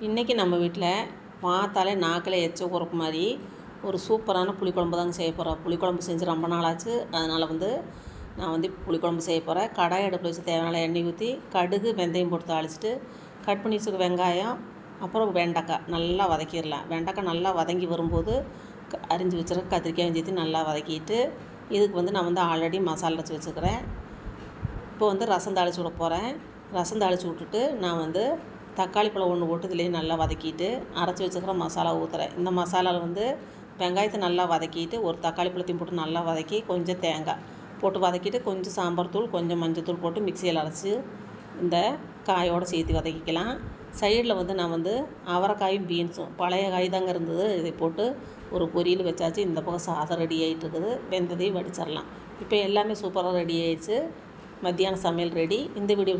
இன்றைக்கி நம்ம வீட்டில் பார்த்தாலே நாக்கில் எச்ச ஊறுற மாதிரி ஒரு சூப்பரான புளிக்குழம்பு தாங்க செய்ய போகிறோம். புளிக்குழம்பு செஞ்சு ரொம்ப நாள் ஆச்சு. அதனால் நான் புளிக்குழம்பு செய்ய போகிறேன். கடாய் அடுப்பில் வச்சு தேவையான எண்ணெய் ஊற்றி கடுகு வெந்தயம் போட்டு தாளிச்சிட்டு கட் பண்ணி வச்சுக்க வெங்காயம் அப்புறம் வெண்டைக்காய் நல்லா வதக்கிடலாம். வெண்டைக்காய் நல்லா வதங்கி வரும்போது அரிஞ்சு வச்சுருக்க கத்திரிக்காய் வெஞ்சயத்தையும் நல்லா வதக்கிட்டு இதுக்கு நான் ஆல்ரெடி மசாலா அரைச்சி வச்சுக்கிறேன். இப்போ ரசம் தாளித்து விட போகிறேன். ரசம் தாளித்து விட்டுட்டு நான் தக்காளி பழம் ஒன்று போட்டு இதுலேயே நல்லா வதக்கிட்டு அரைச்சி வச்சுக்கிற மசாலா ஊற்றுறேன். இந்த மசாலாவில் வெங்காயத்தை நல்லா வதக்கிட்டு ஒரு தக்காளி பழத்தையும் போட்டு நல்லா வதக்கி கொஞ்சம் தேங்காய் போட்டு வதக்கிட்டு கொஞ்சம் சாம்பார் தூள் கொஞ்சம் மஞ்சள் தூள் போட்டு மிக்சியில் அரைச்சி இந்த காயோடு சேர்த்து வதக்கிக்கலாம். சைடில் நான் அவரைக்காயும் பீன்ஸும் பழைய காய் தாங்க இருந்தது. இதை போட்டு ஒரு பொரியல் வச்சாச்சு. இந்த பக்கம் சாதம் ரெடி ஆகிட்டு இருக்குது. வெந்ததையும் வடிச்சிடலாம். இப்போ எல்லாமே சூப்பராக ரெடி ஆகிடுச்சு. மத்தியான சமையல் ரெடி. இந்த வீடியோ